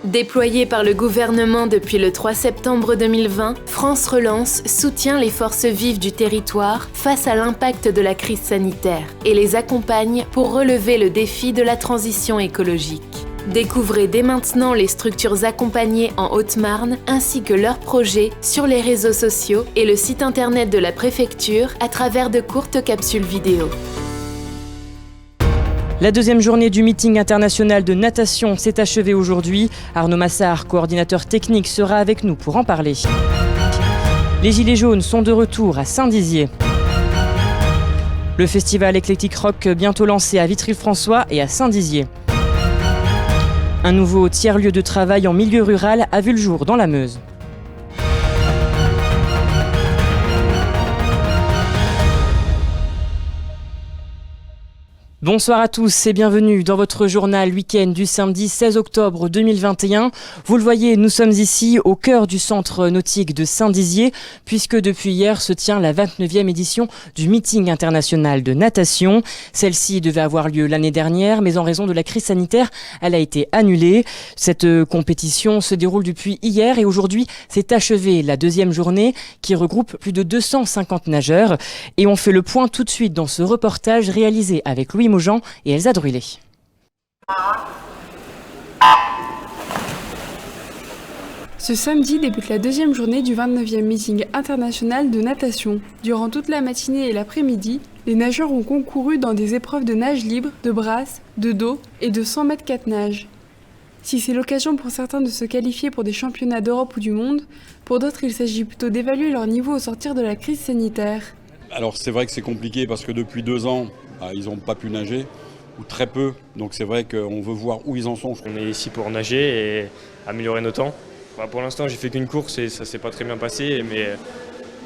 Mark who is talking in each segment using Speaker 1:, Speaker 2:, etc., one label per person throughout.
Speaker 1: Déployée par le gouvernement depuis le 3 septembre 2020, France Relance soutient les forces vives du territoire face à l'impact de la crise sanitaire et les accompagne pour relever le défi de la transition écologique. Découvrez dès maintenant les structures accompagnées en Haute-Marne ainsi que leurs projets sur les réseaux sociaux et le site internet de la préfecture à travers de courtes capsules vidéo.
Speaker 2: La deuxième journée du meeting international de natation s'est achevée aujourd'hui. Arnaud Massard, coordinateur technique, sera avec nous pour en parler. Les Gilets jaunes sont de retour à Saint-Dizier. Le festival Eclectic Rock bientôt lancé à Vitry-le-François et à Saint-Dizier. Un nouveau tiers-lieu de travail en milieu rural a vu le jour dans la Meuse. Bonsoir à tous et bienvenue dans votre journal week-end du samedi 16 octobre 2021. Vous le voyez, nous sommes ici au cœur du centre nautique de Saint-Dizier puisque depuis hier se tient la 29e édition du meeting international de natation. Celle-ci devait avoir lieu l'année dernière mais en raison de la crise sanitaire, elle a été annulée. Cette compétition se déroule depuis hier et aujourd'hui s'est achevée la deuxième journée qui regroupe plus de 250 nageurs. Et on fait le point tout de suite dans ce reportage réalisé avec Louis Maujean et Elsa Druillet.
Speaker 3: Ce samedi débute la deuxième journée du 29e meeting international de natation. Durant toute la matinée et l'après-midi, les nageurs ont concouru dans des épreuves de nage libre, de brasse, de dos et de 100 mètres 4 nages. Si c'est l'occasion pour certains de se qualifier pour des championnats d'Europe ou du monde, pour d'autres il s'agit plutôt d'évaluer leur niveau au sortir de la crise sanitaire.
Speaker 4: Alors c'est vrai que c'est compliqué parce que depuis 2 ans, ils n'ont pas pu nager, ou très peu, donc c'est vrai qu'on veut voir où ils en sont.
Speaker 5: On est ici pour nager et améliorer nos temps. Pour l'instant j'ai fait qu'une course et ça s'est pas très bien passé, mais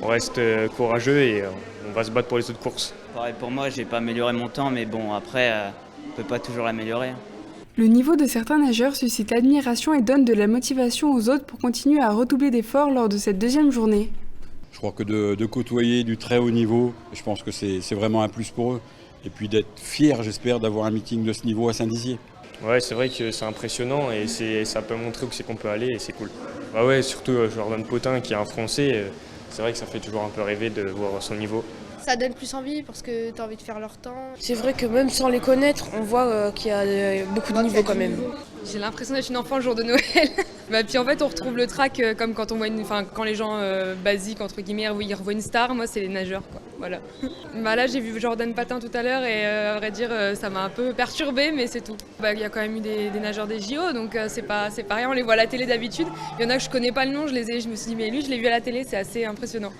Speaker 5: on reste courageux et on va se battre pour les autres courses.
Speaker 6: Pareil pour moi, j'ai pas amélioré mon temps, mais bon après, on peut pas toujours l'améliorer.
Speaker 3: Le niveau de certains nageurs suscite l'admiration et donne de la motivation aux autres pour continuer à redoubler d'efforts lors de cette deuxième journée.
Speaker 4: Je crois que de côtoyer du très haut niveau, je pense que c'est vraiment un plus pour eux. Et puis d'être fier, j'espère, d'avoir un meeting de ce niveau à Saint-Dizier.
Speaker 5: Ouais, c'est vrai que c'est impressionnant et ça peut montrer où c'est qu'on peut aller et c'est cool. Ouais, surtout Jordan Potin qui est un Français, c'est vrai que ça fait toujours un peu rêver de voir son niveau.
Speaker 7: Ça donne plus envie parce que tu as envie de faire leur temps.
Speaker 8: C'est vrai que même sans les connaître, on voit qu'il y a beaucoup de niveau quand même.
Speaker 9: J'ai l'impression d'être une enfant le jour de Noël. Puis en fait on retrouve le track comme quand on voit quand les gens basiques entre guillemets ils revoient une star, moi c'est les nageurs quoi. Voilà. Là j'ai vu Jordan Patin tout à l'heure et à vrai dire ça m'a un peu perturbée mais c'est tout. Il y a quand même eu des nageurs des JO donc c'est pas rien, on les voit à la télé d'habitude. Il y en a que je connais pas le nom, je me suis dit mais lui je l'ai vu à la télé, c'est assez impressionnant.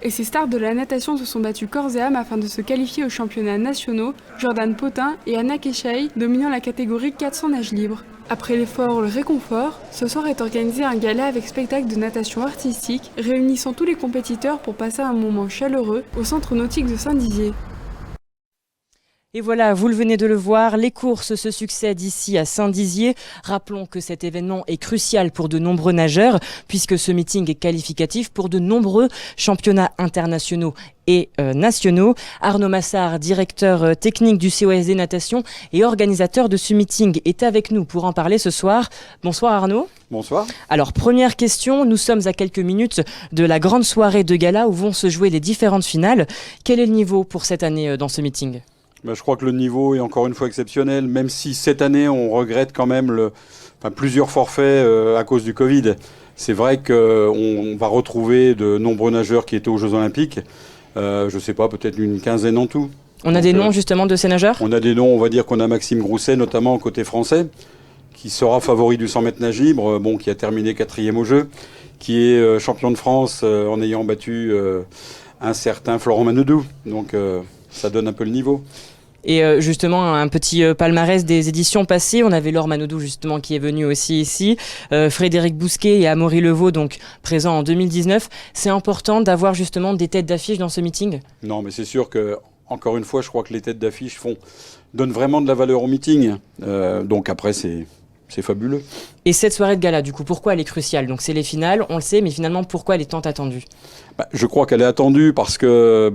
Speaker 3: Et ces stars de la natation se sont battus corps et âme afin de se qualifier aux championnats nationaux, Jordan Potin et Anna Keshai dominant la catégorie 400 nage libre. Après l'effort, le réconfort, ce soir est organisé un gala avec spectacle de natation artistique réunissant tous les compétiteurs pour passer un moment chaleureux au centre nautique de Saint-Dizier.
Speaker 2: Et voilà, vous le venez de le voir, les courses se succèdent ici à Saint-Dizier. Rappelons que cet événement est crucial pour de nombreux nageurs, puisque ce meeting est qualificatif pour de nombreux championnats internationaux et nationaux. Arnaud Massard, directeur technique du COSD Natation et organisateur de ce meeting, est avec nous pour en parler ce soir. Bonsoir Arnaud.
Speaker 4: Bonsoir.
Speaker 2: Alors première question, nous sommes à quelques minutes de la grande soirée de gala où vont se jouer les différentes finales. Quel est le niveau pour cette année dans ce meeting ?
Speaker 4: Je crois que le niveau est encore une fois exceptionnel, même si cette année on regrette quand même plusieurs forfaits à cause du Covid. C'est vrai qu'on va retrouver de nombreux nageurs qui étaient aux Jeux Olympiques. Je ne sais pas, peut-être une quinzaine en tout.
Speaker 2: On a des noms justement de ces nageurs ?
Speaker 4: On a des noms, on va dire qu'on a Maxime Grousset notamment côté français, qui sera favori du 100 mètres nage libre, qui a terminé 4e au jeu, qui est champion de France en ayant battu un certain Florent Manodou. Donc ça donne un peu le niveau.
Speaker 2: Et justement, un petit palmarès des éditions passées. On avait Laure Manodou justement qui est venu aussi ici, Frédéric Bousquet et Amaury Levaux donc présents en 2019. C'est important d'avoir justement des têtes d'affiche dans ce meeting ?
Speaker 4: Non, mais c'est sûr que, encore une fois, je crois que les têtes d'affiche donnent vraiment de la valeur au meeting. Donc après, c'est fabuleux.
Speaker 2: Et cette soirée de gala, du coup, pourquoi elle est cruciale ? Donc c'est les finales, on le sait, mais finalement, pourquoi elle est tant attendue ?
Speaker 4: Je crois qu'elle est attendue parce que...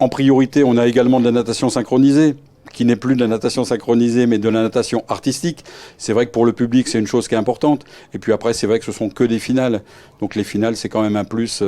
Speaker 4: en priorité, on a également de la natation synchronisée, qui n'est plus de la natation synchronisée, mais de la natation artistique. C'est vrai que pour le public, c'est une chose qui est importante. Et puis après, c'est vrai que ce sont que des finales. Donc les finales, c'est quand même un plus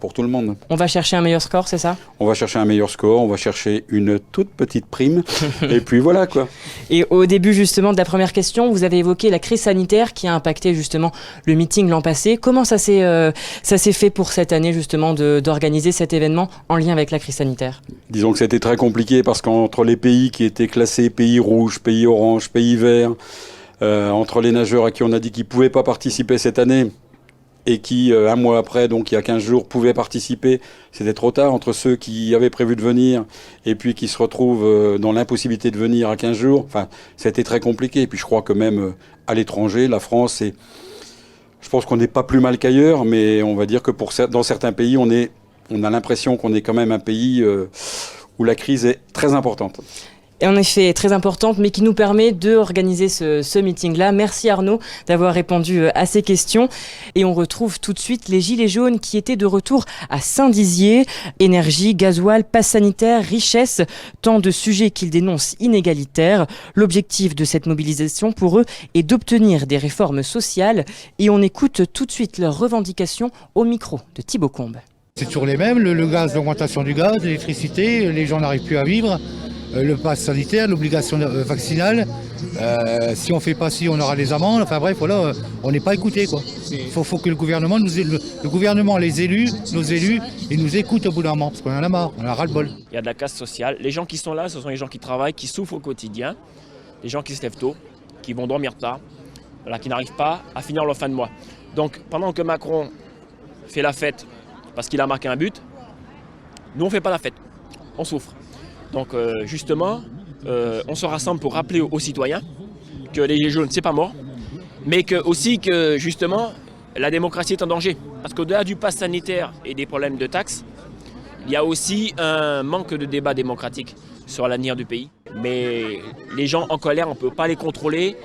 Speaker 4: pour tout le monde.
Speaker 2: On va chercher un meilleur score, c'est ça ?
Speaker 4: On va chercher un meilleur score, on va chercher une toute petite prime. Et puis voilà, quoi.
Speaker 2: Et au début, justement, de la première question, vous avez évoqué la crise sanitaire qui a impacté, justement, le meeting l'an passé. Comment ça s'est fait pour cette année, justement, d'organiser cet événement en lien avec la crise sanitaire ?
Speaker 4: Disons que c'était très compliqué parce qu'entre les pays qui étaient classés pays rouge, pays orange, pays vert, entre les nageurs à qui on a dit qu'ils ne pouvaient pas participer cette année et qui, un mois après, donc il y a 15 jours, pouvaient participer, c'était trop tard. Entre ceux qui avaient prévu de venir et puis qui se retrouvent dans l'impossibilité de venir à 15 jours, enfin, c'était très compliqué. Et puis je crois que même à l'étranger, la France, je pense qu'on n'est pas plus mal qu'ailleurs, mais on va dire que dans certains pays, on a l'impression qu'on est quand même un pays où la crise est très importante.
Speaker 2: Et en effet, très importante, mais qui nous permet d'organiser ce meeting-là. Merci Arnaud d'avoir répondu à ces questions. Et on retrouve tout de suite les Gilets jaunes qui étaient de retour à Saint-Dizier. Énergie, gasoil, passe sanitaire, richesse, tant de sujets qu'ils dénoncent inégalitaires. L'objectif de cette mobilisation pour eux est d'obtenir des réformes sociales. Et on écoute tout de suite leurs revendications au micro de Thibaut Combes.
Speaker 10: C'est toujours les mêmes, le gaz, l'augmentation du gaz, l'électricité, les gens n'arrivent plus à vivre. Le pass sanitaire, l'obligation vaccinale, si on ne fait pas ci, on aura des amendes. Enfin bref, voilà, on n'est pas écouté, quoi. Faut que le gouvernement, le gouvernement, les élus, nos élus, ils nous écoutent au bout d'un moment, parce qu'on en a marre, on a ras-le-bol.
Speaker 11: Il y a de la casse sociale. Les gens qui sont là, ce sont les gens qui travaillent, qui souffrent au quotidien, les gens qui se lèvent tôt, qui vont dormir tard, voilà, qui n'arrivent pas à finir leur fin de mois. Donc pendant que Macron fait la fête parce qu'il a marqué un but, nous on ne fait pas la fête, on souffre. Donc justement, on se rassemble pour rappeler aux citoyens que les Gilets jaunes, c'est pas mort, mais aussi que justement, la démocratie est en danger. Parce qu'au-delà du pass sanitaire et des problèmes de taxes, il y a aussi un manque de débat démocratique sur l'avenir du pays. Mais les gens en colère, on ne peut pas les contrôler.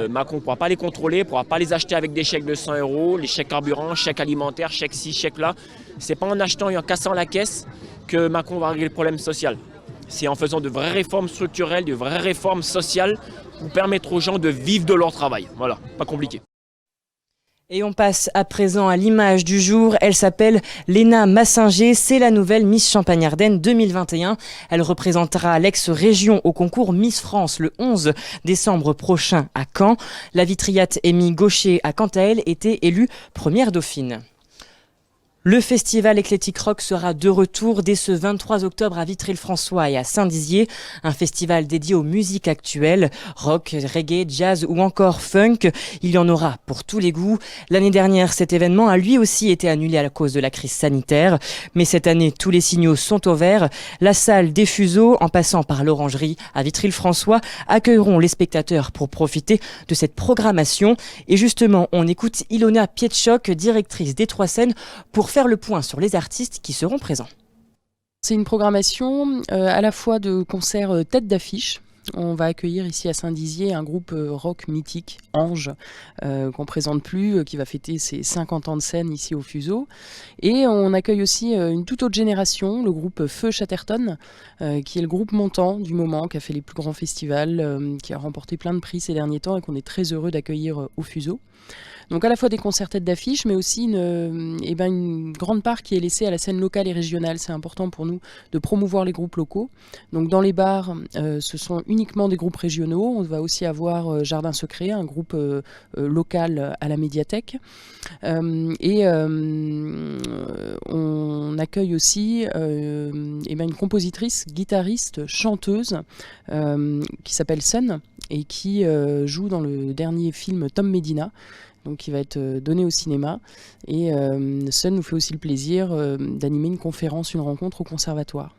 Speaker 11: Macron ne pourra pas les contrôler, ne pourra pas les acheter avec des chèques de 100 €, les chèques carburant, chèques alimentaires, chèques ci, chèques là. Ce n'est pas en achetant et en cassant la caisse que Macron va régler le problème social. C'est en faisant de vraies réformes structurelles, de vraies réformes sociales pour permettre aux gens de vivre de leur travail. Voilà, pas compliqué.
Speaker 2: Et on passe à présent à l'image du jour. Elle s'appelle Léna Massinger. C'est la nouvelle Miss Champagne-Ardenne 2021. Elle représentera l'ex-région au concours Miss France le 11 décembre prochain à Caen. La Vitriate Amy Gaucher a quant à elle été élue première dauphine. Le festival Eclectic Rock sera de retour dès ce 23 octobre à Vitry-le-François et à Saint-Dizier. Un festival dédié aux musiques actuelles, rock, reggae, jazz ou encore funk. Il y en aura pour tous les goûts. L'année dernière, cet événement a lui aussi été annulé à cause de la crise sanitaire. Mais cette année, tous les signaux sont au vert. La salle des Fuseaux, en passant par l'Orangerie à Vitry-le-François, accueilleront les spectateurs pour profiter de cette programmation. Et justement, on écoute Ilona Pietschok, directrice des Trois Scènes, pour faire le point sur les artistes qui seront présents.
Speaker 12: C'est une programmation à la fois de concerts tête d'affiche. On va accueillir ici à Saint-Dizier un groupe rock mythique, Ange, qu'on présente plus, qui va fêter ses 50 ans de scène ici au Fuseau. Et on accueille aussi une toute autre génération, le groupe Feu Chatterton, qui est le groupe montant du moment, qui a fait les plus grands festivals, qui a remporté plein de prix ces derniers temps et qu'on est très heureux d'accueillir au Fuseau. Donc à la fois des concerts tête d'affiche, mais aussi une grande part qui est laissée à la scène locale et régionale. C'est important pour nous de promouvoir les groupes locaux. Donc dans les bars, ce sont uniquement des groupes régionaux. On va aussi avoir Jardin Secret, un groupe local à la médiathèque. On accueille aussi une compositrice, guitariste, chanteuse qui s'appelle Sun et qui joue dans le dernier film Tom Medina, donc qui va être donné au cinéma. Et Sun nous fait aussi le plaisir d'animer une conférence, une rencontre au conservatoire.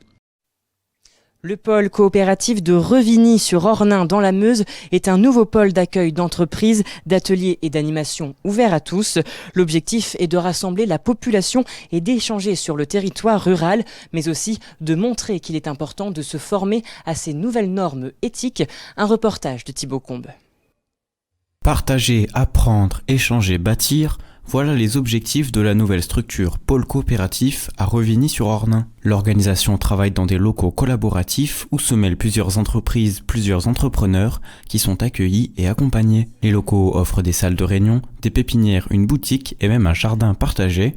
Speaker 2: Le pôle coopératif de Revigny sur Ornain dans la Meuse est un nouveau pôle d'accueil d'entreprises, d'ateliers et d'animation ouvert à tous. L'objectif est de rassembler la population et d'échanger sur le territoire rural, mais aussi de montrer qu'il est important de se former à ces nouvelles normes éthiques. Un reportage de Thibaut Combes.
Speaker 13: Partager, apprendre, échanger, bâtir, Voilà les objectifs de la nouvelle structure pôle coopératif à Revigny-sur-Ornain. L'organisation travaille dans des locaux collaboratifs où se mêlent plusieurs entreprises, plusieurs entrepreneurs qui sont accueillis et accompagnés. Les locaux offrent des salles de réunion, des pépinières, une boutique et même un jardin partagé.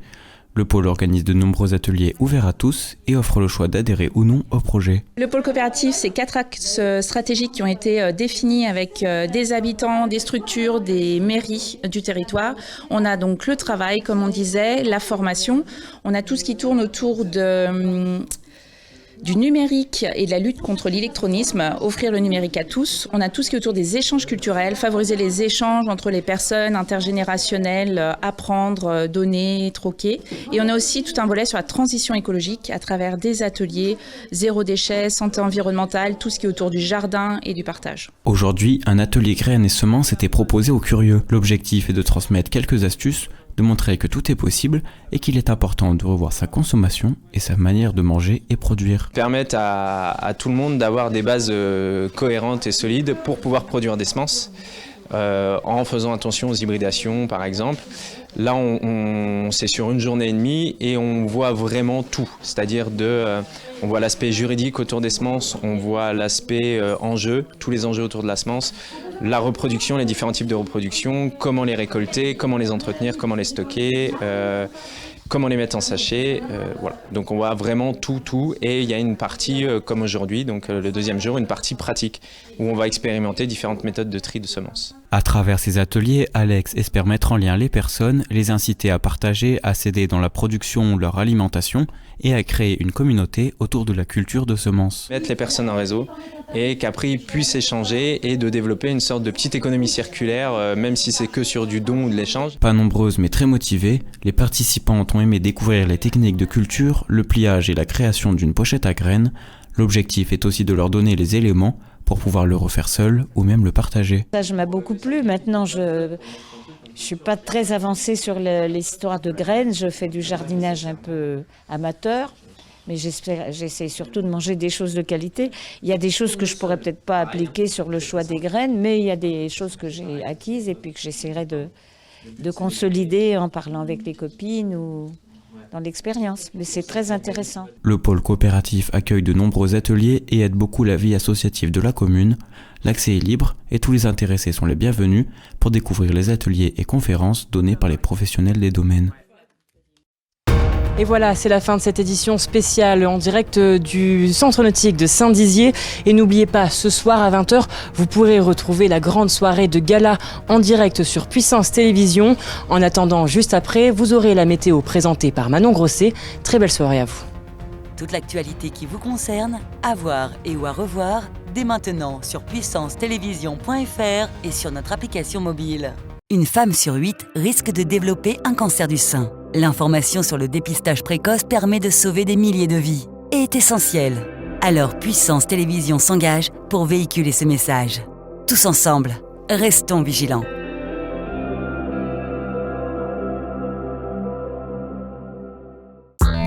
Speaker 13: Le pôle organise de nombreux ateliers ouverts à tous et offre le choix d'adhérer ou non au projet.
Speaker 14: Le pôle coopératif, c'est 4 axes stratégiques qui ont été définis avec des habitants, des structures, des mairies du territoire. On a donc le travail, comme on disait, la formation. On a tout ce qui tourne autour du numérique et de la lutte contre l'électronisme, offrir le numérique à tous. On a tout ce qui est autour des échanges culturels, favoriser les échanges entre les personnes intergénérationnelles, apprendre, donner, troquer. Et on a aussi tout un volet sur la transition écologique à travers des ateliers, zéro déchet, santé environnementale, tout ce qui est autour du jardin et du partage.
Speaker 13: Aujourd'hui, un atelier graines et semences était proposé aux curieux. L'objectif est de transmettre quelques astuces, de montrer que tout est possible et qu'il est important de revoir sa consommation et sa manière de manger et produire.
Speaker 15: Permettre à tout le monde d'avoir des bases cohérentes et solides pour pouvoir produire des semences en faisant attention aux hybridations par exemple. Là, c'est sur une journée et demie et on voit vraiment tout, c'est-à-dire on voit l'aspect juridique autour des semences, on voit l'aspect enjeu, tous les enjeux autour de la semence, la reproduction, les différents types de reproduction, comment les récolter, comment les entretenir, comment les stocker, comment les mettre en sachet, voilà. Donc on voit vraiment tout et il y a une partie comme aujourd'hui, donc le deuxième jour, une partie pratique où on va expérimenter différentes méthodes de tri de semences.
Speaker 13: À travers ces ateliers, Alex espère mettre en lien les personnes, les inciter à partager, à s'aider dans la production ou leur alimentation et à créer une communauté autour de la culture de semences.
Speaker 15: Mettre les personnes en réseau et qu'après ils puissent échanger et de développer une sorte de petite économie circulaire, même si c'est que sur du don ou de l'échange.
Speaker 13: Pas nombreuses mais très motivées, les participantes ont aimé découvrir les techniques de culture, le pliage et la création d'une pochette à graines. L'objectif est aussi de leur donner les éléments pour pouvoir le refaire seul ou même le partager.
Speaker 16: Ça m'a beaucoup plu. Maintenant, je suis pas très avancée sur l'histoire de graines. Je fais du jardinage un peu amateur. Mais j'essaie surtout de manger des choses de qualité. Il y a des choses que je pourrais peut-être pas appliquer sur le choix des graines, mais il y a des choses que j'ai acquises et puis que j'essaierai de consolider en parlant avec les copines ou dans l'expérience. Mais c'est très intéressant.
Speaker 13: Le pôle coopératif accueille de nombreux ateliers et aide beaucoup la vie associative de la commune. L'accès est libre et tous les intéressés sont les bienvenus pour découvrir les ateliers et conférences donnés par les professionnels des domaines.
Speaker 2: Et voilà, c'est la fin de cette édition spéciale en direct du Centre nautique de Saint-Dizier. Et n'oubliez pas, ce soir à 20h, vous pourrez retrouver la grande soirée de gala en direct sur Puissance Télévisions. En attendant, juste après, vous aurez la météo présentée par Manon Grosset. Très belle soirée à vous.
Speaker 17: Toute l'actualité qui vous concerne, à voir et ou à revoir, dès maintenant sur puissancetélévision.fr et sur notre application mobile. Une femme sur 8 risque de développer un cancer du sein. L'information sur le dépistage précoce permet de sauver des milliers de vies et est essentielle. Alors Puissance Télévision s'engage pour véhiculer ce message. Tous ensemble, restons vigilants.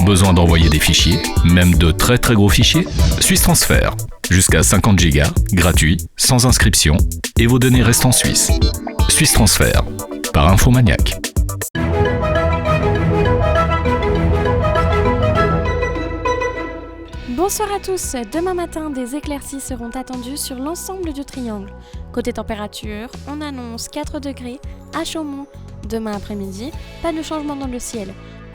Speaker 18: Besoin d'envoyer des fichiers, même de très très gros fichiers? Suisse Transfert. Jusqu'à 50 Go, gratuit, sans inscription, et vos données restent en Suisse. Suisse Transfert, par Infomaniac.
Speaker 19: Bonsoir à tous, demain matin des éclaircies seront attendues sur l'ensemble du triangle. Côté température, on annonce 4 degrés à Chaumont. Demain après-midi, pas de changement dans le ciel.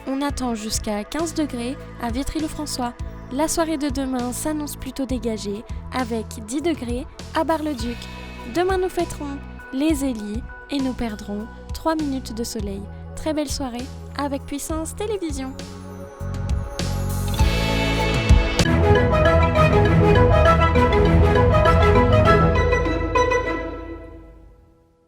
Speaker 19: On attend jusqu'à 15 degrés à Vitry-le-François. La soirée de demain s'annonce plutôt dégagée avec 10 degrés à Bar-le-Duc. Demain nous fêterons les Zélis et nous perdrons 3 minutes de soleil. Très belle soirée avec Puissance Télévision.